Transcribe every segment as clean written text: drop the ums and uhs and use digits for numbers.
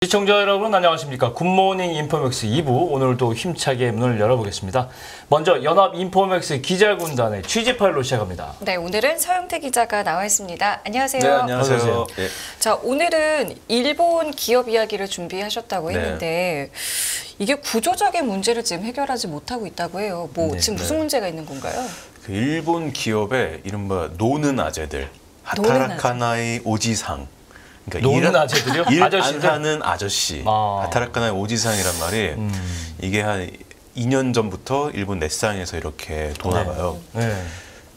시청자 여러분 안녕하십니까. 굿모닝 인포맥스 2부 오늘도 힘차게 문을 열어보겠습니다. 먼저 연합 인포맥스 기자군단의 취재 파일로 시작합니다. 네, 오늘은 서영태 기자가 나와 있습니다. 안녕하세요. 네, 안녕하세요. 네. 자, 오늘은 일본 기업 이야기를 준비하셨다고 했는데 이게 구조적인 문제를 지금 해결하지 못하고 있다고 해요. 지금 무슨 문제가 있는 건가요? 그 일본 기업의 이른바 노는 아재들, 하타라카나이 오지상. 그러니까 노는 아재들이요? 일 안 아저씨들? 하는 아저씨, 하타라카나이 오지상이란 말이 이게 한 2년 전부터 일본 넷상에서 이렇게 도나봐요. 네.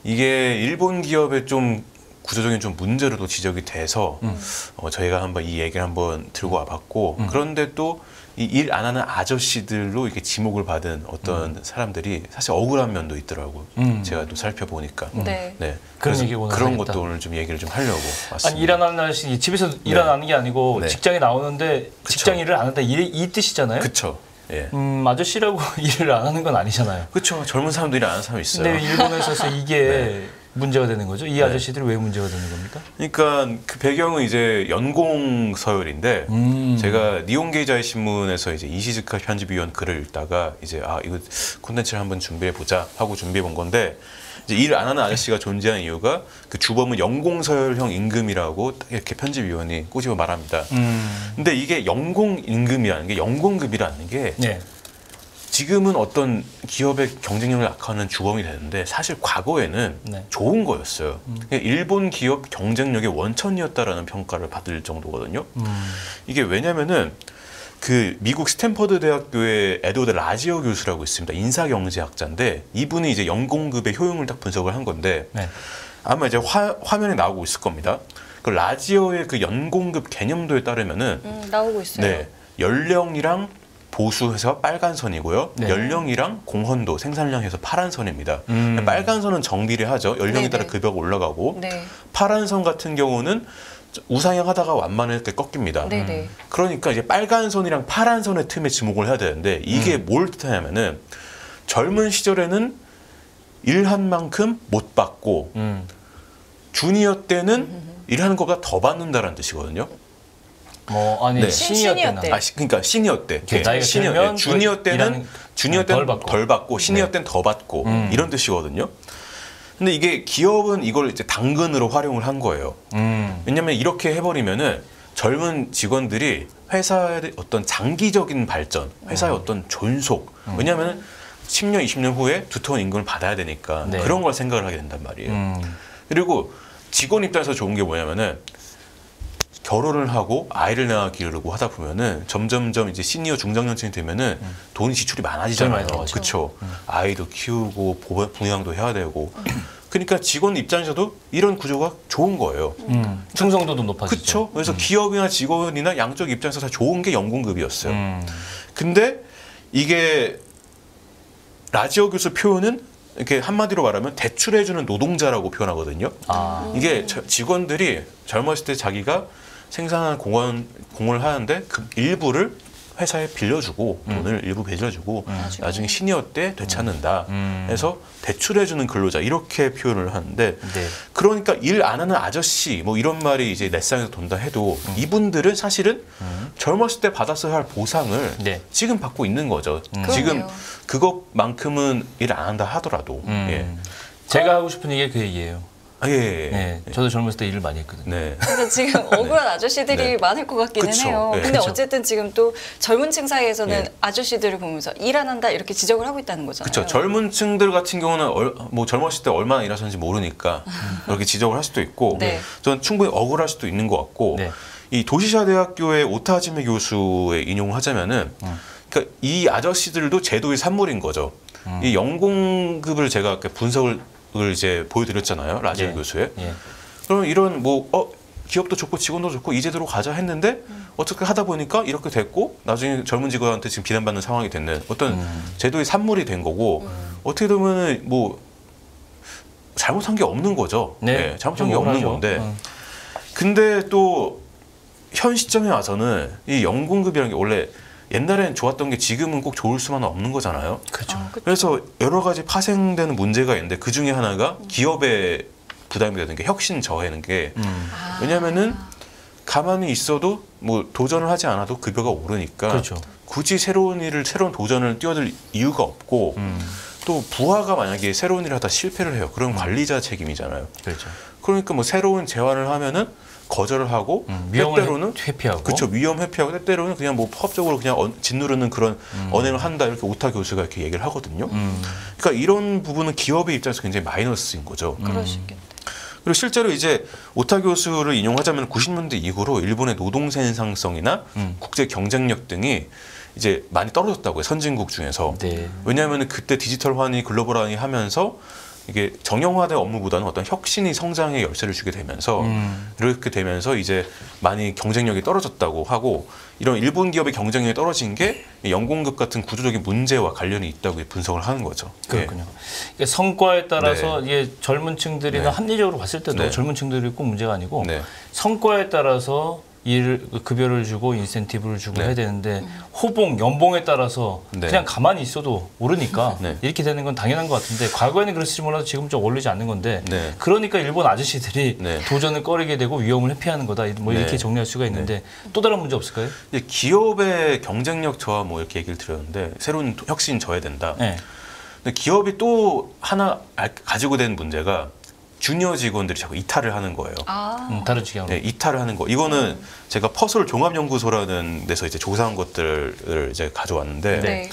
이게 일본 기업의 좀 구조적인 좀 문제로도 지적이 돼서 저희가 한번 이 얘기를 한번 들고 와봤고 그런데 또 이 일 안 하는 아저씨들로 이렇게 지목을 받은 어떤 사람들이 사실 억울한 면도 있더라고요. 제가 또 살펴보니까. 네. 그런 얘기 오늘 그런 하겠다. 것도 오늘 좀 얘기를 좀 하려고 왔습니다. 아니, 일 안 하는 아저씨 집에서 일 안 하는 게 아니고 네. 직장에 나오는데 직장 일을 안 한다 이 뜻이잖아요. 그렇죠. 예. 아저씨라고 일을 안 하는 건 아니잖아요. 그렇죠. 젊은 사람들이 안 하는 사람이 있어요. 근데 일본에서 이게 문제가 되는 거죠? 이 아저씨들이 왜 문제가 되는 겁니까? 그러니까 그 배경은 이제 연공 서열인데 제가 니혼게이자이 신문에서 이제 이시즈카 편집위원 글을 읽다가 이제 이거 콘텐츠를 한번 준비해 보자 하고 준비해 본 건데 이제 일 안 하는 아저씨가 존재하는 이유가 그 주범은 연공 서열형 임금이라고 이렇게 편집위원이 꼬집어 말합니다. 근데 이게 연공 임금이라는 게 연공급이라는 게 지금은 어떤 기업의 경쟁력을 악화하는 주범이 되는데 사실 과거에는 좋은 거였어요. 일본 기업 경쟁력의 원천이었다라는 평가를 받을 정도거든요. 이게 왜냐면은 그 미국 스탠퍼드 대학교의 에드워드 라지오 교수라고 있습니다. 인사경제학자인데 이분이 이제 연공급의 효용을 딱 분석을 한 건데 아마 이제 화면에 나오고 있을 겁니다. 그 라지오의 그 연공급 개념도에 따르면은 나오고 있어요. 연령이랑 보수해서 빨간 선이고요. 연령이랑 공헌도, 생산량해서 파란 선입니다. 빨간 선은 정비례하죠. 연령에 따라 급여가 올라가고 파란 선 같은 경우는 우상향 하다가 완만하게 꺾입니다. 그러니까 이제 빨간 선이랑 파란 선의 틈에 지목을 해야 되는데 이게 뭘 뜻하냐면은 젊은 시절에는 일한 만큼 못 받고 주니어 때는 일하는 거가 더 받는다라는 뜻이거든요. 시니어 때는 그러니까 시니어 때. 시니어 주니어 때는 덜 받고 시니어 때는 더 받고 이런 뜻이거든요. 근데 이게 기업은 이걸 이제 당근으로 활용을 한 거예요. 왜냐면 이렇게 해버리면은 젊은 직원들이 회사의 어떤 장기적인 발전, 회사의 어떤 존속, 왜냐면은 10년, 20년 후에 두터운 임금을 받아야 되니까 그런 걸 생각을 하게 된단 말이에요. 그리고 직원 입장에서 좋은 게 뭐냐면은 결혼을 하고 아이를 낳아 기르고 하다 보면은 점점점 이제 시니어 중장년층이 되면은 돈 지출이 많아지잖아요. 그렇죠. 아이도 키우고 부양도 해야 되고. 그러니까 직원 입장에서도 이런 구조가 좋은 거예요. 충성도도 높아지죠. 그렇죠. 그래서 기업이나 직원이나 양쪽 입장에서 다 좋은 게 연공급이었어요. 근데 이게 라지오 교수 표현은 이렇게 한마디로 말하면 대출해주는 노동자라고 표현하거든요. 이게 직원들이 젊었을 때 자기가 생산한 공헌을 하는데 그 일부를 회사에 빌려주고 돈을 일부 빌려주고 나중에 시니어 때 되찾는다 해서 대출해주는 근로자 이렇게 표현을 하는데 그러니까 일 안 하는 아저씨 뭐 이런 말이 이제 넷상에서 돈다 해도 이분들은 사실은 젊었을 때 받았어야 할 보상을 지금 받고 있는 거죠. 지금 그것만큼은 일 안 한다 하더라도 제가 하고 싶은 얘기가 그 얘기예요. 저도 젊었을 때 일을 많이 했거든요. 그러니까 지금 억울한 아저씨들이 많을 것 같기는 해요. 근데 어쨌든 지금 또 젊은 층 사이에서는 아저씨들을 보면서 일 안 한다 이렇게 지적을 하고 있다는 거잖아요. 그렇죠. 젊은 층들 같은 경우는 뭐 젊었을 때 얼마나 일하셨는지 모르니까 그렇게 지적을 할 수도 있고 저는 충분히 억울할 수도 있는 것 같고 이 도시샤 대학교의 오타하지메 교수의 인용을 하자면은 그러니까 이 아저씨들도 제도의 산물인 거죠. 이 연공급을 제가 분석을 이제 보여드렸잖아요. 라지오 교수의. 그럼 이런 기업도 좋고 직원도 좋고 이 제도로 가자 했는데 어떻게 하다 보니까 이렇게 됐고 나중에 젊은 직원한테 지금 비난받는 상황이 됐는 어떤 제도의 산물이 된 거고 어떻게 보면 뭐 잘못한 게 없는 거죠. 잘못한 게 없는 건데 근데 또 현 시점에 와서는 이 연공급이라는 게 원래 옛날엔 좋았던 게 지금은 꼭 좋을 수만은 없는 거잖아요. 그래서 여러 가지 파생되는 문제가 있는데 그 중에 하나가 기업의 부담이 되는 게 혁신 저해는 게 왜냐면은 가만히 있어도 뭐 도전을 하지 않아도 급여가 오르니까 그렇죠. 굳이 새로운 도전을 뛰어들 이유가 없고 또 부하가 만약에 새로운 일을 하다 실패를 해요. 그럼 관리자 책임이잖아요. 그렇죠. 그러니까 뭐 새로운 제안을 하면은 거절을 하고 위험을 때때로는 회피하고. 그렇죠. 위험 회피하고 때때로는 그냥 뭐 파업적으로 그냥 짓누르는 그런 언행을 한다 이렇게 오타 교수가 이렇게 얘기를 하거든요. 그러니까 이런 부분은 기업의 입장에서 굉장히 마이너스인 거죠. 그러시겠다. 그리고 실제로 이제 오타 교수를 인용하자면 90년대 이후로 일본의 노동 생산성이나 국제 경쟁력 등이 이제 많이 떨어졌다고요. 선진국 중에서. 네. 왜냐하면 그때 디지털화니 글로벌화니 하면서 이게 정형화된 업무보다는 어떤 혁신이 성장의 열쇠를 주게 되면서 이렇게 되면서 이제 많이 경쟁력이 떨어졌다고 하고 이런 일본 기업의 경쟁력이 떨어진 게 연공급 같은 구조적인 문제와 관련이 있다고 분석을 하는 거죠. 그렇군요. 그러니까 성과에 따라서 네. 이게 젊은 층들이나 네. 합리적으로 봤을 때도 네. 젊은 층들이 꼭 문제가 아니고 네. 성과에 따라서 급여를 주고 인센티브를 주고 네. 해야 되는데 호봉, 연봉에 따라서 네. 그냥 가만히 있어도 오르니까 네. 이렇게 되는 건 당연한 것 같은데 과거에는 그랬을지 몰라도 지금 좀 어울리지 않는 건데 네. 그러니까 일본 아저씨들이 네. 도전을 꺼리게 되고 위험을 회피하는 거다 뭐 이렇게 네. 정리할 수가 있는데 또 다른 문제 없을까요? 이제 기업의 경쟁력 저하 뭐 이렇게 얘기를 드렸는데 새로운 혁신 져야 된다. 네. 근데 기업이 또 하나 가지고 된 문제가 주니어 직원들이 자꾸 이탈을 하는 거예요. 다른 지경으로. 네, 이탈을 하는 거. 이거는 제가 퍼솔 종합연구소라는 데서 이제 조사한 것들을 이제 가져왔는데 네.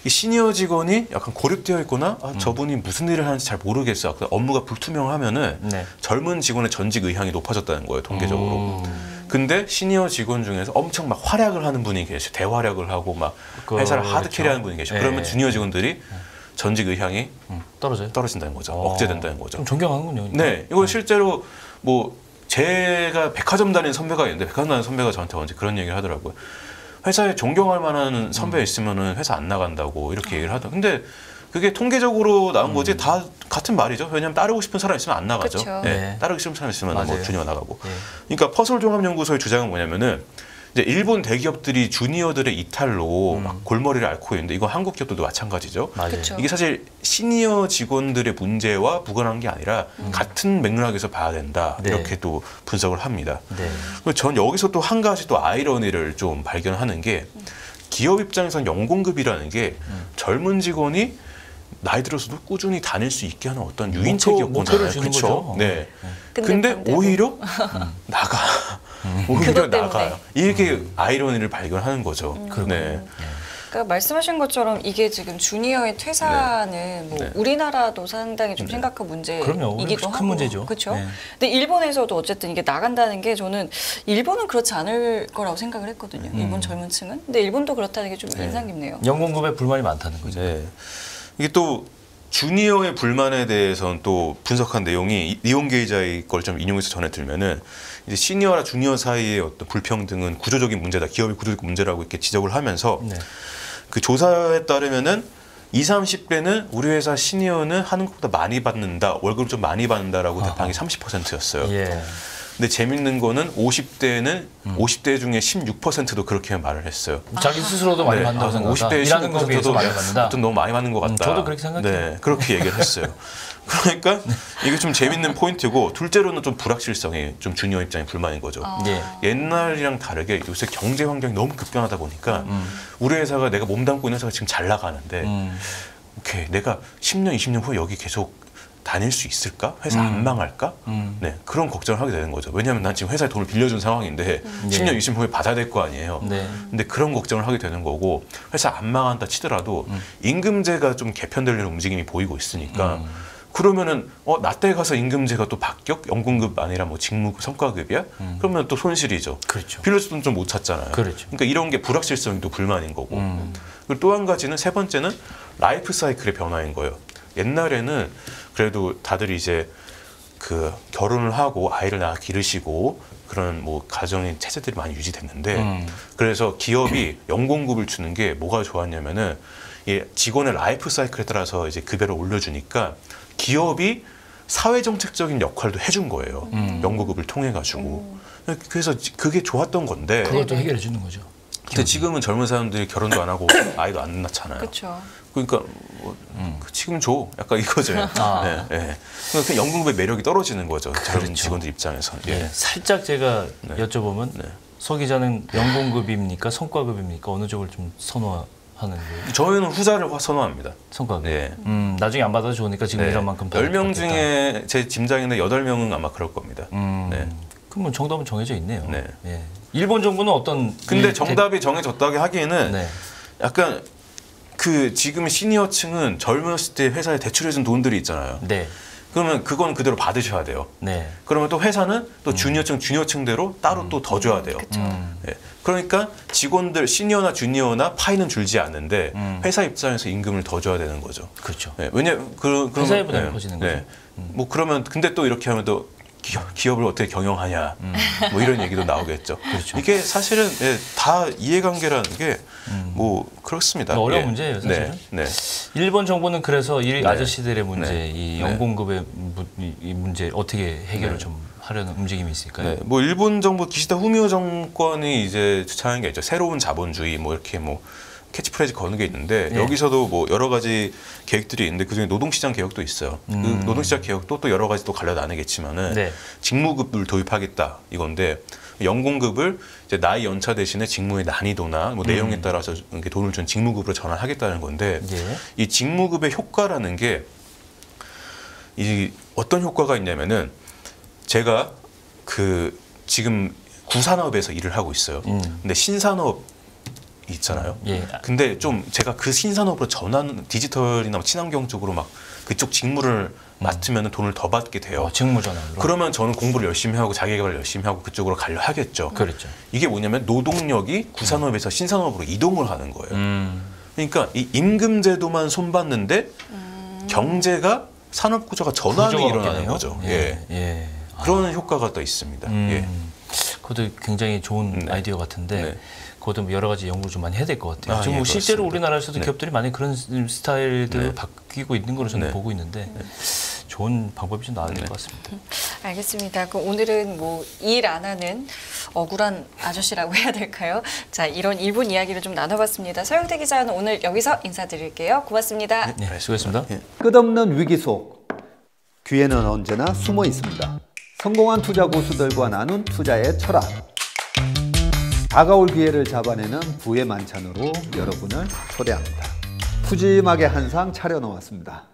이 시니어 직원이 약간 고립되어 있거나 저분이 무슨 일을 하는지 잘 모르겠어. 업무가 불투명하면은 네. 젊은 직원의 전직 의향이 높아졌다는 거예요, 통계적으로. 근데 시니어 직원 중에서 엄청 막 활약을 하는 분이 계셔. 대활약을 하고 막 회사를 하드캐리하는 분이 계셔. 네. 그러면 주니어 직원들이 전직 의향이 떨어져요? 떨어진다는 거죠. 억제된다는 거죠. 좀 존경하는군요. 네, 이건 실제로 뭐 제가 백화점 다니는 선배가 있는데 백화점 다니는 선배가 저한테 언제 그런 얘기를 하더라고요. 회사에 존경할 만한 선배 있으면은 회사 안 나간다고 이렇게 얘기를 하더라고요. 근데 그게 통계적으로 나온 거지 다 같은 말이죠. 왜냐하면 따르고 싶은 사람 있으면 안 나가죠. 그쵸. 네, 네. 따르고 싶은 사람 있으면 뭐 맞아요. 주니어 나가고. 네. 그러니까 퍼솔 종합연구소의 주장은 뭐냐면은 이제 일본 대기업들이 주니어들의 이탈로 막 골머리를 앓고 있는데 이건 한국 기업들도 마찬가지죠. 맞아요. 그쵸. 이게 사실 시니어 직원들의 문제와 무관한 게 아니라 같은 맥락에서 봐야 된다. 네. 이렇게 또 분석을 합니다. 네. 그리고 전 여기서 또 한 가지 또 아이러니를 좀 발견하는 게 기업 입장에선 연공급이라는 게 젊은 직원이 나이 들어서도 꾸준히 다닐 수 있게 하는 어떤 유인책이었잖아요. 목표를 주는 그쵸? 거죠. 네. 근데 근데 반대로. 오히려 나가. 오히려 그것 때문에. 나가요. 이게 아이러니를 발견하는 거죠. 네. 그러니까 말씀하신 것처럼 이게 지금 주니어의 퇴사는 뭐 네. 우리나라도 상당히 좀 심각한 문제이기도 그럼요. 큰 하고 문제죠. 그렇죠. 네. 근데 일본에서도 어쨌든 이게 나간다는 게 저는 일본은 그렇지 않을 거라고 생각을 했거든요. 일본 젊은 층은. 근데 일본도 그렇다는 게 좀 인상 깊네요. 연공급에 불만이 많다는 거죠. 네. 이게 또 주니어의 불만에 대해서는 또 분석한 내용이 니온 게이자의 걸 좀 인용해서 전해 들면은 이제 시니어와 주니어 사이의 어떤 불평등은 구조적인 문제다. 기업의 구조적 문제라고 이렇게 지적을 하면서 네. 그 조사에 따르면은 20, 30대는 우리 회사 시니어는 하는 것보다 많이 받는다. 월급을 좀 많이 받는다라고 대답한 게 30%였어요. 예. 근데 재밌는 거는 50대는 50대 중에 16%도 그렇게 말을 했어요. 자기 스스로도 많이 네. 받는다고 생각한다. 50대 일하는 거에 비해서 16%도 많이 받는다. 좀 너무 많이 받는 것 같다. 저도 그렇게 생각해요. 네, 그렇게 얘기를 했어요. 그러니까 이게 좀 재밌는 포인트고 둘째로는 좀 불확실성이 좀 주니어 입장에 불만인 거죠. 예. 옛날이랑 다르게 요새 경제 환경이 너무 급변하다 보니까 우리 회사가 내가 몸담고 있는 회사가 지금 잘 나가는데 오케이 내가 10년, 20년 후에 여기 계속 다닐 수 있을까? 회사 안 망할까? 네, 그런 걱정을 하게 되는 거죠. 왜냐하면 난 지금 회사에 돈을 빌려준 상황인데 10년, 20년 후에 받아야 될 거 아니에요. 네. 근데 그런 걱정을 하게 되는 거고 회사 안 망한다 치더라도 임금제가 좀 개편되려는 움직임이 보이고 있으니까 그러면은 나 때 가서 임금제가 또 바뀌어? 연공급 아니라 뭐 직무급, 성과급이야? 그러면 또 손실이죠. 그렇죠. 빌려줄 돈 좀 못 찾잖아요. 그렇죠. 그러니까 이런 게 불확실성이 또 불만인 거고. 그리고 또 한 가지는 세 번째는 라이프 사이클의 변화인 거예요. 옛날에는 그래도 다들 이제 그 결혼을 하고 아이를 낳아 기르시고 그런 뭐 가정의 체제들이 많이 유지됐는데 그래서 기업이 연공급을 주는 게 뭐가 좋았냐면은 이 직원의 라이프 사이클에 따라서 이제 급여를 올려주니까 기업이 사회 정책적인 역할도 해준 거예요. 연공급을 통해 가지고. 그래서 그게 좋았던 건데. 그걸 또 해결해 주는 거죠. 근데 지금은 젊은 사람들이 결혼도 안 하고 아이도 안 낳잖아요. 그렇죠. 그러니까 뭐, 지금 줘 약간 이거죠. 아. 네, 네. 그러니까 연금급의 매력이 떨어지는 거죠. 젊은 그렇죠. 직원들 입장에서. 예. 살짝 제가 여쭤보면 서 기자는 연공급입니까? 성과급입니까? 어느 쪽을 좀 선호하는 거예요? 저희는 후자를 선호합니다. 성과급. 네. 나중에 안 받아도 좋으니까 지금 네. 이런 만큼 10명 중에 제 짐작인데 8명은 아마 그럴 겁니다. 네. 그러면 정답은 정해져 있네요. 네. 예. 일본 정부는 어떤 근데 정답이 정해졌다고 하기에는 네. 약간 그 지금 시니어층은 젊었을 때 회사에 대출해준 돈들이 있잖아요. 네. 그러면 그건 그대로 받으셔야 돼요. 네. 그러면 또 회사는 또 주니어층대로 따로 또 더 줘야 돼요. 그렇죠. 네. 그러니까 직원들 시니어나 주니어나 파이는 줄지 않는데 회사 입장에서 임금을 더 줘야 되는 거죠. 그렇죠. 네. 그러면 회사의 부담이 커지는 거죠. 뭐 그러면 근데 또 이렇게 하면 또 기업을 어떻게 경영하냐 뭐 이런 얘기도 나오겠죠. 그렇죠. 이게 사실은 다 이해관계라는 게 뭐 그렇습니다. 어려운 문제예요, 사실은. 네. 일본 정부는 그래서 이 네. 아저씨들의 문제, 네. 이 네. 연공급의 이 문제 어떻게 해결을 네. 좀 하려는 움직임이 있을까요? 네, 뭐 일본 정부 기시다 후미오 정권이 이제 주창한 게 있죠. 새로운 자본주의 뭐 이렇게 뭐 캐치프레이즈 거는 게 있는데 네. 여기서도 뭐 여러 가지 계획들이 있는데 그중에 노동시장 개혁도 있어요. 그 노동시장 개혁도 또 여러 가지 또 갈려 나누겠지만은 네. 직무급을 도입하겠다 이건데 연공급을 이제 나이 연차 대신에 직무의 난이도나 뭐 내용에 따라서 이렇게 돈을 준 직무급으로 전환하겠다는 건데 예. 이 직무급의 효과라는 게 이 어떤 효과가 있냐면은 제가 그 지금 구산업에서 일을 하고 있어요. 근데 신산업 있잖아요. 예. 근데 좀 제가 그 신산업으로 전환 디지털이나 친환경 쪽으로 막 그쪽 직무를 맡으면 돈을 더 받게 돼요. 직무 전환으로. 그러면 저는 공부를 열심히 하고 자기개발을 열심히 하고 그쪽으로 가려 하겠죠. 그렇죠. 이게 뭐냐면 노동력이 구산업에서 신산업으로 이동을 하는 거예요. 그러니까 이 임금 제도만 손봤는데 경제가 산업 구조가 전환이 구조가 일어나는 바뀌네요. 거죠. 예. 예. 그런 효과가 또 있습니다. 예. 그것도 굉장히 좋은 네. 아이디어 같은데 네. 그것도 뭐 여러 가지 연구를 좀 많이 해야 될 것 같아요. 아, 지금 예, 뭐 실제로 그렇습니다. 우리나라에서도 네. 기업들이 많이 그런 스타일들로 네. 바뀌고 있는 걸로 저는 네. 보고 있는데 좋은 방법이 좀 나와야 될 것 같습니다. 알겠습니다. 그럼 오늘은 뭐 일 안 하는 억울한 아저씨라고 해야 될까요? 자, 이런 일본 이야기를 좀 나눠봤습니다. 서영태 기자는 오늘 여기서 인사드릴게요. 고맙습니다. 네, 수고했습니다. 끝없는 위기 속 기회는 언제나 숨어 있습니다. 성공한 투자 고수들과 나눈 투자의 철학. 다가올 기회를 잡아내는 부의 만찬으로 여러분을 초대합니다. 푸짐하게 한 상 차려놓았습니다.